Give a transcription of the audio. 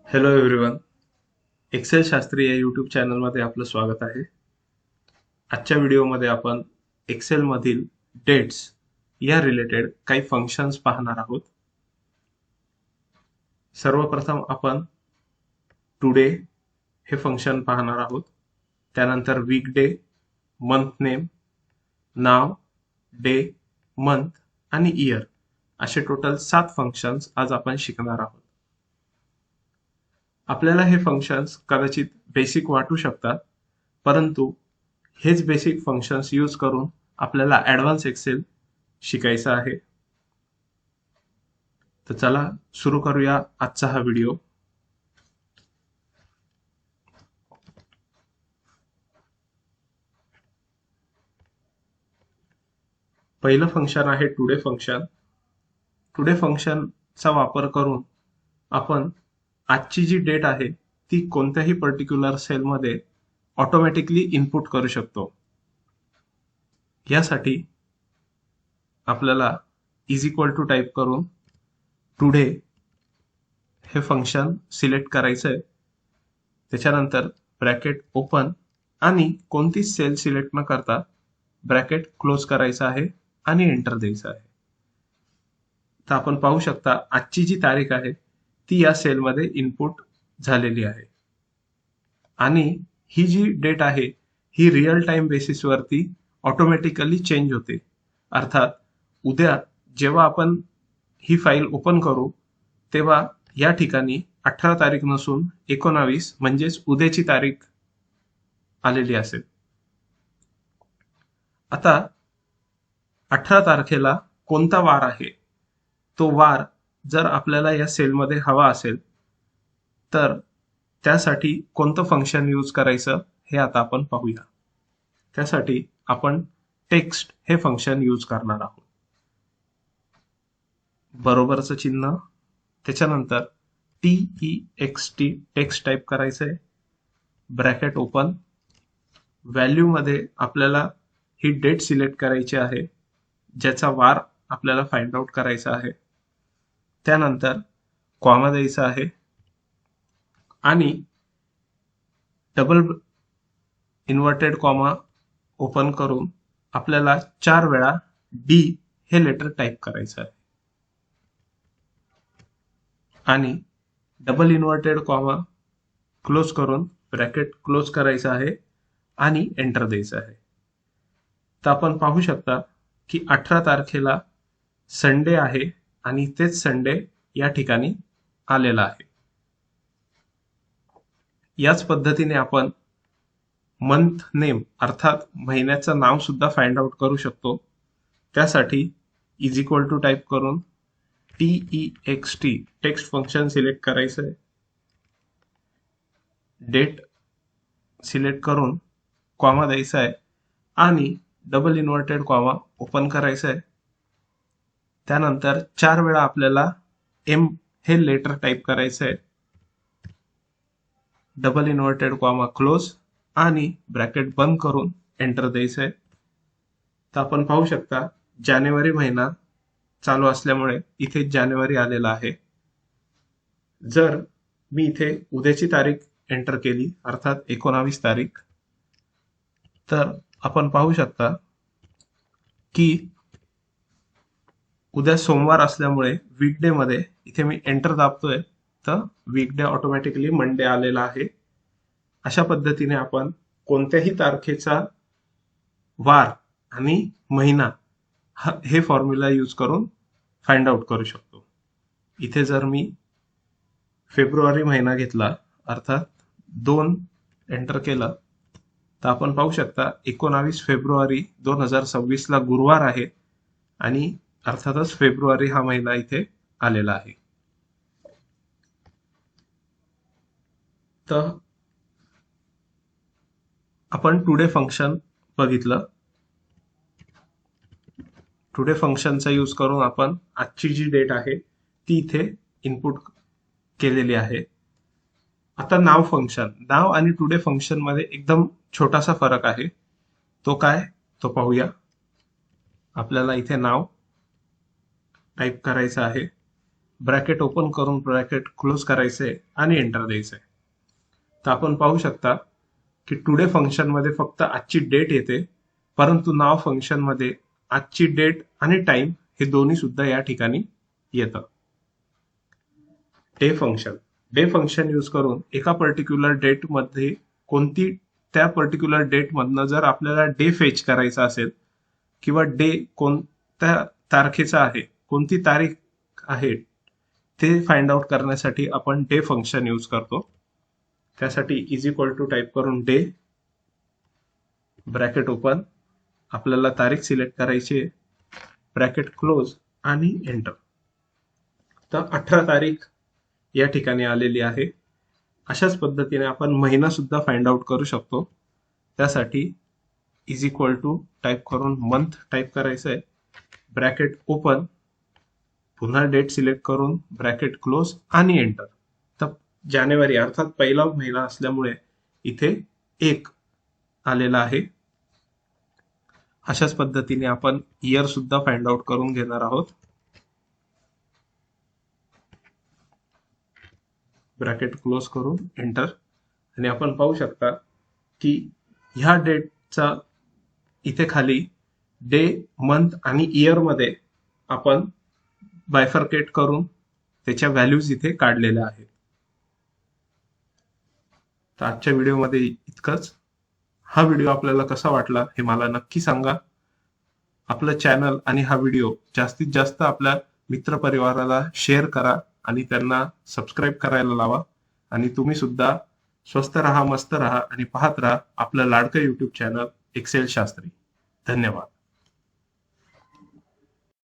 Hello everyone. Excel Shastri या YouTube चॅनलमध्ये आपलं स्वागत आहे. आजच्या व्हिडिओमध्ये आपण एक्सेल मधील डेट्स या रिलेटेड काही फंक्शन्स पाहणार आहोत. सर्वप्रथम आपण टुडे हे फंक्शन पाहणार आहोत. त्यानंतर वीक डे, मंथ नेम, नाव, डे, मंथ आणि इयर असे टोटल 7 फंक्शन्स आज आपण शिकणार आहोत. आपल्याला हे फंक्शन्स कदाचित बेसिक वाटू शकतात, परंतु हेच बेसिक फंक्शन्स यूज करून आपल्याला ॲडव्हान्स एक्सेल शिकायचा आहे. तर चला सुरू करूया आजचा हा व्हिडिओ. पहिलं फंक्शन आहे टुडे फंक्शन. टुडे फंक्शनचा वापर करून आपण आजची जी डेट आहे ती कोणत्याही पर्टिक्युलर सेलमध्ये ऑटोमॅटिकली इनपुट करू शकतो. यासाठी आपल्याला इज इक्वल टू टाईप करून टुडे हे फंक्शन सिलेक्ट करायचं आहे. त्याच्यानंतर ब्रॅकेट ओपन आणि कोणतीच सेल सिलेक्ट न करता ब्रॅकेट क्लोज करायचा आहे आणि एंटर द्यायचं आहे. तर आपण पाहू शकता आजची जी तारीख आहे ती या सेलमध्ये इनपुट झालेली आहे आणि ही जी डेट आहे ही रिअल टाइम बेसिसवरती ऑटोमॅटिकली चेंज होते. अर्थात उद्या जेव्हा आपण ही फाईल ओपन करू तेव्हा या ठिकाणी 18 तारीख नसून 19 म्हणजेच उद्याची तारीख आलेली असेल. आता 18 तारखेला कोणता वार आहे तो वार जर आपल्याला या सेलमध्ये हवा असेल तर त्यासाठी कोणतं फंक्शन यूज करायचं हे आता आपण पाहूया. त्यासाठी आपण टेक्स्ट हे फंक्शन यूज करणार आहोत. बरोबरचं चिन्ह, त्याच्यानंतर TEXT टेक्स्ट टाईप करायचंय, ब्रॅकेट ओपन, व्हॅल्यू मध्ये आपल्याला ही डेट सिलेक्ट करायची आहे ज्याचा वार आपल्याला फाइंड आउट करायचा आहे. त्यानंतर कॉमा द्यायचा आहे आणि डबल इन्व्हर्टेड कॉमा ओपन करून आपल्याला 4 वेळा डी हे लेटर टाईप करायचं आहे आणि डबल इन्व्हर्टेड कॉमा क्लोज करून ब्रॅकेट क्लोज करायचं आहे आणि एंटर द्यायचं आहे. तर आपण पाहू शकता की 18 तारखेला संडे आहे आणि तेच संडे या ठिकाणी आलेला आहे. याच पद्धतीने आपण मंथ नेम अर्थात महिन्याचं नाव सुद्धा फाइंड आउट करू शकतो. त्यासाठी इज इक्वल टू टाईप करून TEXT टेक्स्ट फंक्शन सिलेक्ट करायचं आहे, डेट सिलेक्ट करून कॉमा द्यायचा आहे आणि डबल इन्व्हर्टेड कॉमा ओपन करायचं आहे. त्यानंतर 4 वेळा आपल्याला एम हे लेटर टाईप करायचं आहे, डबल इन्व्हर्टेड कॉमा क्लोज आणि ब्रॅकेट बंद करून एंटर द्यायचं आहे. तर आपण पाहू शकता जानेवारी महिना चालू असल्यामुळे इथे जानेवारी आलेला आहे. जर मी इथे उद्याची तारीख एंटर केली अर्थात 19 तारीख, तर आपण पाहू शकता की उद्या सोमवार असल्यामुळे वीकडे मध्ये इथे मी एंटर दाबतोय तर वीकडे ऑटोमॅटिकली मंडे आलेला आहे. अशा पद्धतीने आपण कोणत्याही तारखेचा वार आणि महिना हे फॉर्म्युला यूज करून फाइंड आउट करू शकतो. इथे जर मी फेब्रुवारी महिना घेतला अर्थात 2 एंटर केलं तर आपण पाहू शकता 19 फेब्रुवारी 2026 ला गुरुवार आहे आणि अर्थातच फेब्रुवारी हा महिना इथे आलेला आहे. तर आपण टुडे फंक्शन बघितलं. टुडे फंक्शनचा यूज करून आपण आजची जी डेट आहे ती इथे इनपुट केलेली आहे. आता नाव फंक्शन, नाव आणि टुडे फंक्शन मध्ये एकदम छोटासा फरक आहे. तो काय तो पाहूया. आपल्याला इथे नाव टाईप करायचं आहे ब्रॅकेट ओपन करून ब्रॅकेट क्लोज करायचंय आणि एंटर द्यायचंय. तर आपण पाहू शकता की टुडे फंक्शन मध्ये फक्त आजची डेट येते, परंतु नाव फंक्शन मध्ये आजची डेट आणि टाइम हे दोन्ही सुद्धा या ठिकाणी येतं. डे फंक्शन यूज करून एका पर्टिक्युलर डेट मध्ये कोणती त्या पर्टिक्युलर डेट मधनं जर आपल्याला डे फेच करायचा असेल किंवा डे कोणत्या तारखेचा आहे, कोणती तारीख आहे ते फाइंड आउट करण्यासाठी आपण डे फंक्शन यूज करतो. त्यासाठी इज इक्वल टू टाईप करून डे ब्रॅकेट ओपन, आपल्याला तारीख सिलेक्ट करायची आहे, ब्रॅकेट क्लोज आणि एंटर. तर 18 तारीख या ठिकाणी आलेली आहे. अशाच पद्धतीने आपण महिना सुद्धा फाइंड आउट करू शकतो. त्यासाठी इज इक्वल टू टाईप करून मंथ टाईप करायचं आहे, ब्रॅकेट ओपन, पुन्हा डेट सिलेक्ट करून ब्रॅकेट क्लोज आणि एंटर. तर जानेवारी अर्थात पहिला महिना असल्यामुळे इथे 1 आलेला आहे. अशाच पद्धतीने आपण इयर सुद्धा फाइंड आउट करून घेणार आहोत. ब्रॅकेट क्लोज करून एंटर. आणि आपण पाहू शकता की ह्या डेटचा इथे खाली डे, मंथ आणि इयर मध्ये आपण बायफर्केट करून त्याच्या व्हॅल्यूज इथे काढलेल्या आहेत. तर आजच्या व्हिडिओमध्ये इतकंच. हा व्हिडिओ आपल्याला कसा वाटला हे मला नक्की सांगा. आपलं चॅनल आणि हा व्हिडिओ जास्तीत जास्त आपल्या मित्रपरिवाराला शेअर करा आणि त्यांना सबस्क्राईब करायला लावा. आणि तुम्ही सुद्धा स्वस्त राहा, मस्त राहा आणि पाहत राहा आपलं लाडकं युट्यूब चॅनल एक्सेल शास्त्री. धन्यवाद.